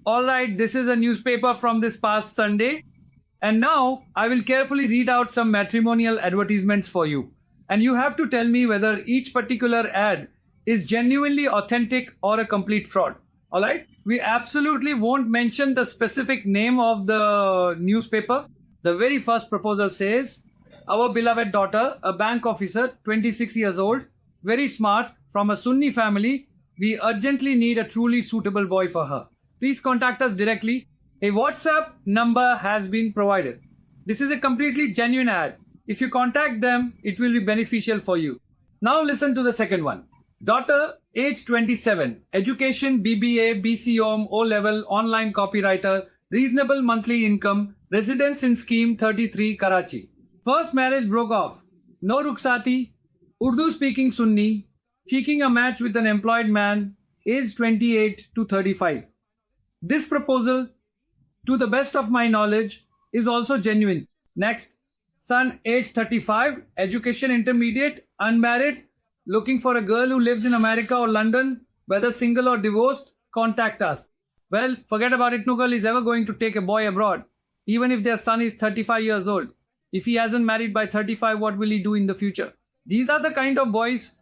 Alright, this is a newspaper from this past Sunday. And now I will carefully read out some matrimonial advertisements for you. And you have to tell me whether each particular ad is genuinely authentic or a complete fraud. Alright? We absolutely won't mention the specific name of the newspaper. The very first proposal says, our beloved daughter, a bank officer, 26 years old, very smart, from a Sunni family, we urgently need a truly suitable boy for her. Please contact us directly. A WhatsApp number has been provided. This is a completely genuine ad. If you contact them, it will be beneficial for you. Now listen to the second one. Daughter, age 27, education BBA, BCom, O-level, online copywriter, reasonable monthly income, residence in scheme 33, Karachi. First marriage broke off. No rukhsati, Urdu speaking Sunni, seeking a match with an employed man, age 28 to 35. This proposal, to the best of my knowledge, is also genuine. Next, son, age 35, education intermediate, unmarried, looking for a girl who lives in America or London, whether single or divorced, contact us. Well, forget about it. No girl is ever going to take a boy abroad, even if their son is 35 years old. If he hasn't married by 35, what will he do in the future? These are the kind of boys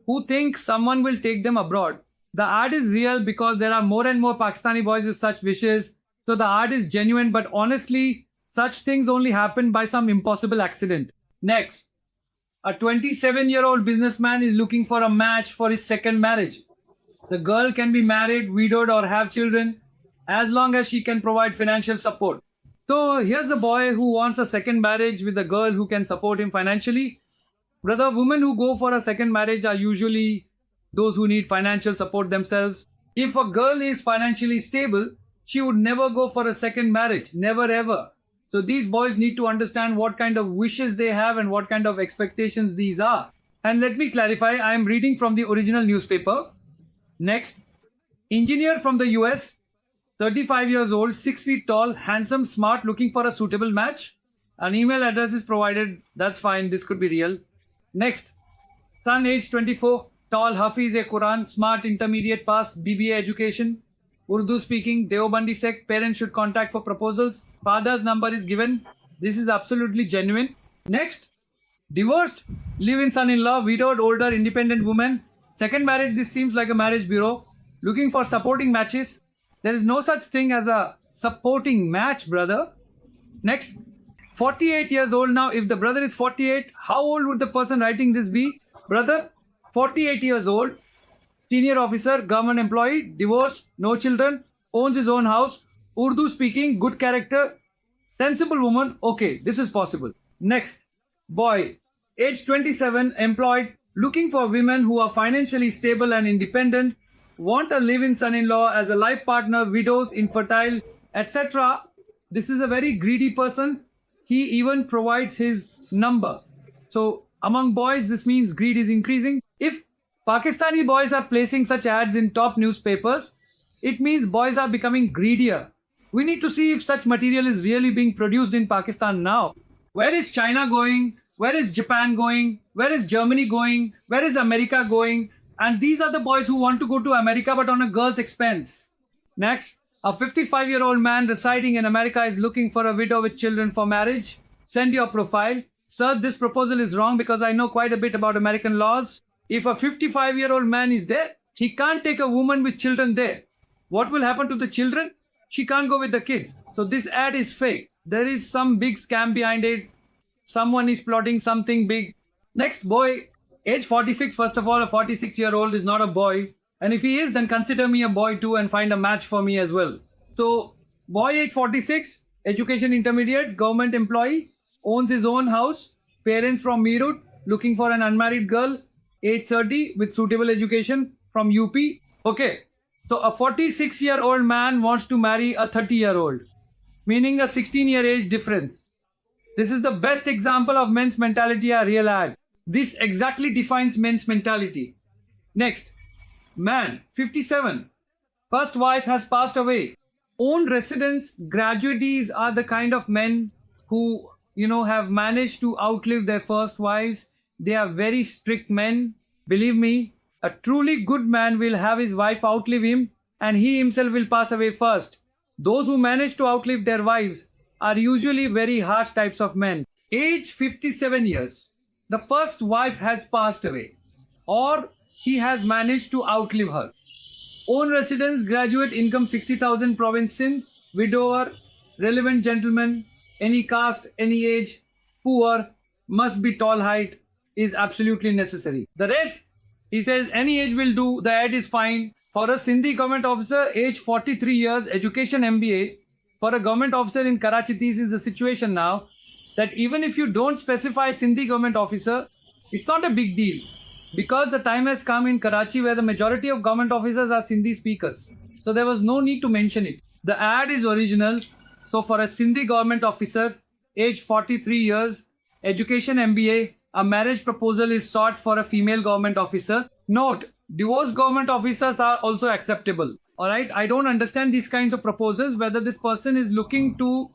who think someone will take them abroad. The ad is real because there are more and more Pakistani boys with such wishes. So the ad is genuine, but honestly, such things only happen by some impossible accident. Next, a 27-year-old businessman is looking for a match for his second marriage. The girl can be married, widowed, or have children as long as she can provide financial support. So here's a boy who wants a second marriage with a girl who can support him financially. Brother, women who go for a second marriage are usually those who need financial support themselves. If a girl is financially stable, she would never go for a second marriage. Never ever. So these boys need to understand what kind of wishes they have and what kind of expectations these are. And let me clarify, I am reading from the original newspaper. Next, engineer from the US, 35 years old, 6 feet tall, handsome, smart, looking for a suitable match. An email address is provided. That's fine. This could be real. Next, son, age 24, tall, Hafiz-e-Quran, smart, intermediate pass, BBA education, Urdu speaking, Deobandi sect. Parents should contact for proposals. Father's number is given. This is absolutely genuine. Next, divorced, live-in son-in-law, widowed, older, independent woman. Second marriage, this seems like a marriage bureau. Looking for supporting matches. There is no such thing as a supporting match, brother. Next, 48 years old now. If the brother is 48, how old would the person writing this be? Brother, 48 years old, senior officer, government employee, divorced, no children, owns his own house, Urdu speaking, good character, sensible woman. Okay, this is possible. Next, boy, age 27, employed, looking for women who are financially stable and independent, want a live-in son-in-law as a life partner, widows, infertile, etc. This is a very greedy person. He even provides his number. So among boys, this means greed is increasing. If Pakistani boys are placing such ads in top newspapers, it means boys are becoming greedier. We need to see if such material is really being produced in Pakistan now. Where is China going? Where is Japan going? Where is Germany going? Where is America going? And these are the boys who want to go to America but on a girl's expense. Next, a 55-year-old man residing in America is looking for a widow with children for marriage. Send your profile. Sir, this proposal is wrong because I know quite a bit about American laws. If a 55-year-old man is there, he can't take a woman with children there. What will happen to the children? She can't go with the kids. So this ad is fake. There is some big scam behind it. Someone is plotting something big. Next, boy, age 46. First of all, a 46-year-old is not a boy. And if he is, then consider me a boy too and find a match for me as well. So, boy age 46, education intermediate, government employee, owns his own house, parents from Meerut, looking for an unmarried girl, age 30 with suitable education from UP. Okay, so a 46-year-old man wants to marry a 30-year-old, meaning a 16-year age difference. This is the best example of men's mentality, a real ad. This exactly defines men's mentality. Next, man, 57, first wife has passed away. Own residence, graduates are the kind of men who, have managed to outlive their first wives. They are very strict men. Believe me, a truly good man will have his wife outlive him and he himself will pass away first. Those who manage to outlive their wives are usually very harsh types of men. Age 57 years. The first wife has passed away, or he has managed to outlive her. Own residence, graduate, income 60,000, province Sindh, widower, relevant gentleman, any caste, any age, poor, must be tall height, is absolutely necessary. The rest, he says, any age will do, the ad is fine. For a Sindhi government officer, age 43 years, education MBA, for a government officer in Karachi, this is the situation now, that even if you don't specify Sindhi government officer, it's not a big deal. Because the time has come in Karachi where the majority of government officers are Sindhi speakers. So there was no need to mention it. The ad is original. So for a Sindhi government officer, age 43 years, education MBA, a marriage proposal is sought for a female government officer. Note, divorced government officers are also acceptable. Alright, I don't understand these kinds of proposals, whether this person is looking to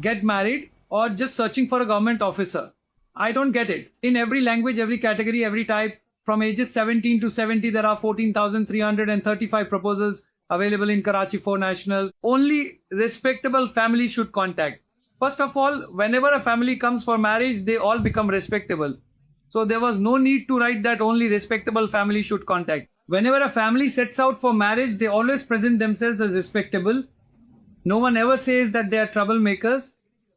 get married or just searching for a government officer. I don't get it. In every language, every category, every type, from ages 17 to 70, there are 14,335 proposals available in Karachi for national. Only respectable families should contact. First of all, whenever a family comes for marriage, they all become respectable. So there was no need to write that only respectable families should contact. Whenever a family sets out for marriage, they always present themselves as respectable. No one ever says that they are troublemakers.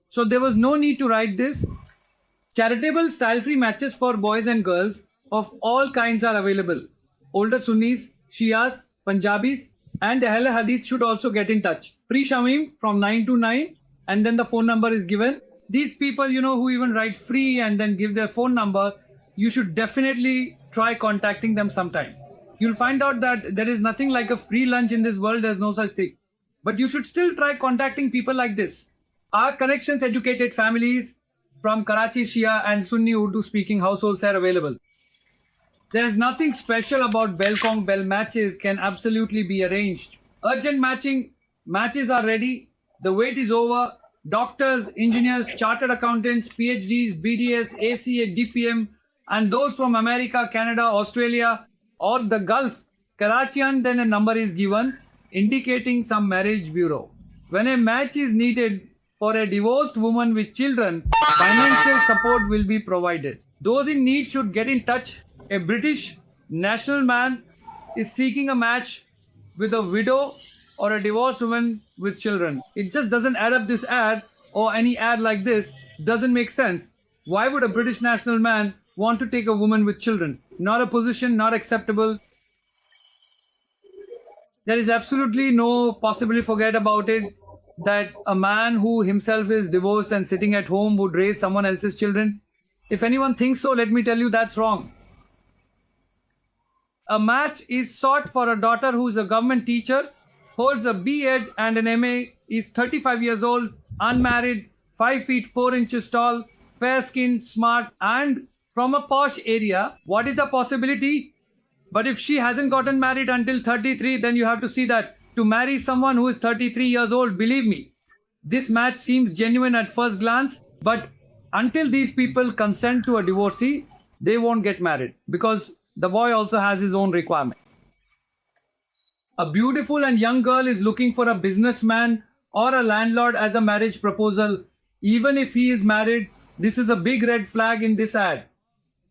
So there was no need to write this. Charitable style-free matches for boys and girls of all kinds are available. Older Sunnis, Shias, Punjabis and Ahl Hadith should also get in touch. Pre-Shamim from 9 to 9 and then the phone number is given. These people, who even write free and then give their phone number, you should definitely try contacting them sometime. You'll find out that there is nothing like a free lunch in this world, there's no such thing. But you should still try contacting people like this. Our connections educated families from Karachi Shia and Sunni Urdu speaking households are available. There is nothing special about Belkong Bell matches can absolutely be arranged. Urgent matches are ready. The wait is over. Doctors, engineers, chartered accountants, PhDs, BDS, ACA, DPM, and those from America, Canada, Australia, or the Gulf, Karachian, then a number is given indicating some marriage bureau. When a match is needed for a divorced woman with children, financial support will be provided. Those in need should get in touch. A British national man is seeking a match with a widow or a divorced woman with children. It just doesn't add up, this ad, or any ad like this doesn't make sense. Why would a British national man want to take a woman with children? Not a position, not acceptable. There is absolutely no possibility, forget about it, that a man who himself is divorced and sitting at home would raise someone else's children. If anyone thinks so, let me tell you that's wrong. A match is sought for a daughter who is a government teacher, holds a B.Ed and an M.A., is 35 years old, unmarried, 5 feet 4 inches tall, fair-skinned, smart, and from a posh area. What is the possibility? But if she hasn't gotten married until 33, then you have to see that. To marry someone who is 33 years old, believe me, this match seems genuine at first glance, but until these people consent to a divorcee, they won't get married because the boy also has his own requirement. A beautiful and young girl is looking for a businessman or a landlord as a marriage proposal. Even if he is married, this is a big red flag in this ad.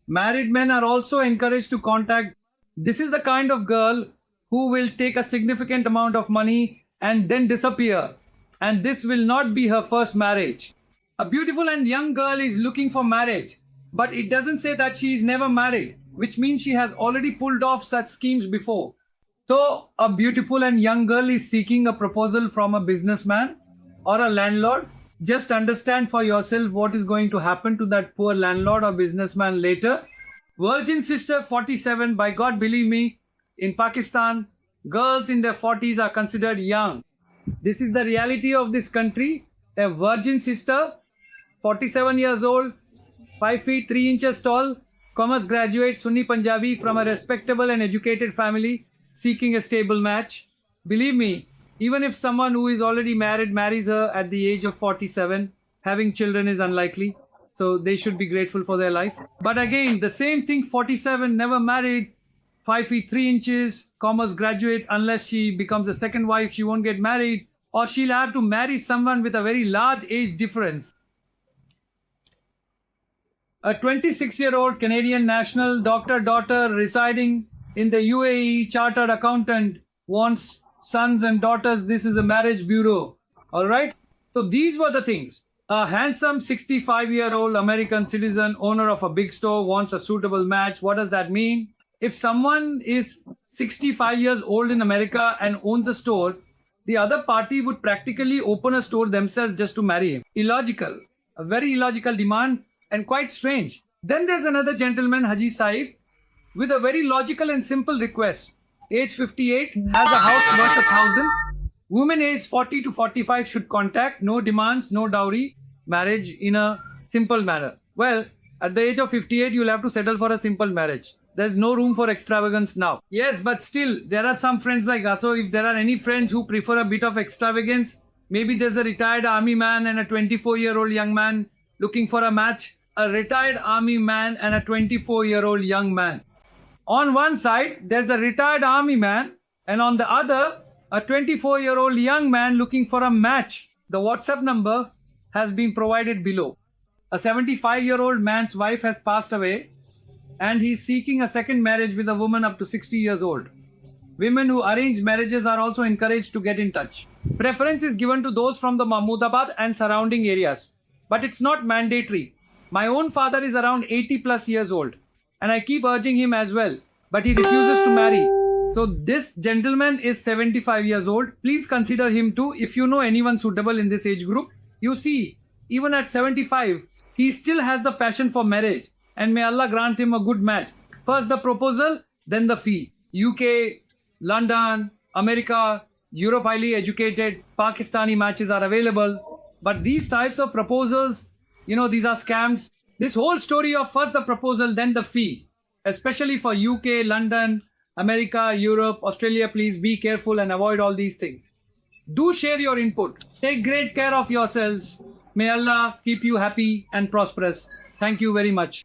Married men are also encouraged to contact. This is the kind of girl who will take a significant amount of money and then disappear. And this will not be her first marriage. A beautiful and young girl is looking for marriage, but it doesn't say that she is never married, which means she has already pulled off such schemes before. So, a beautiful and young girl is seeking a proposal from a businessman or a landlord. Just understand for yourself what is going to happen to that poor landlord or businessman later. Virgin sister 47, by God believe me, in Pakistan, girls in their 40s are considered young. This is the reality of this country. A virgin sister, 47 years old, 5 feet 3 inches tall, commerce graduate, Sunni Punjabi from a respectable and educated family, seeking a stable match. Believe me, even if someone who is already married marries her at the age of 47, having children is unlikely. So they should be grateful for their life. But again, the same thing, 47, never married, 5 feet 3 inches, commerce graduate, unless she becomes a second wife, she won't get married. or she'll have to marry someone with a very large age difference. A 26-year-old Canadian national doctor daughter residing in the UAE, chartered accountant, wants sons and daughters. This is a marriage bureau. All right. So these were the things. A handsome 65-year-old American citizen, owner of a big store, wants a suitable match. What does that mean? If someone is 65 years old in America and owns a store, the other party would practically open a store themselves just to marry him. Illogical. A very illogical demand and quite strange. Then there's another gentleman, Haji Saib, with a very logical and simple request. Age 58, has a house worth 1,000. Women age 40 to 45 should contact. No demands, no dowry. Marriage in a simple manner. Well, at the age of 58, you'll have to settle for a simple marriage. There's no room for extravagance now. Yes, but still, there are some friends like us. So if there are any friends who prefer a bit of extravagance, maybe there's a retired army man and a 24-year-old young man looking for a match. A retired army man and a 24-year-old young man. On one side, there's a retired army man, and on the other, a 24-year-old young man looking for a match. The WhatsApp number has been provided below. A 75-year-old man's wife has passed away, and he's seeking a second marriage with a woman up to 60 years old. Women who arrange marriages are also encouraged to get in touch. Preference is given to those from the Mahmoodabad and surrounding areas, but it's not mandatory. My own father is around 80 plus years old, and I keep urging him as well, but he refuses to marry. So this gentleman is 75 years old. Please consider him too if you know anyone suitable in this age group. You see, even at 75, he still has the passion for marriage, and may Allah grant him a good match. First the proposal, then the fee. UK, London, America, Europe, highly educated, Pakistani matches are available. But these types of proposals, these are scams. This whole story of first the proposal, then the fee, especially for UK, London, America, Europe, Australia, please be careful and avoid all these things. Do share your input. Take great care of yourselves. May Allah keep you happy and prosperous. Thank you very much.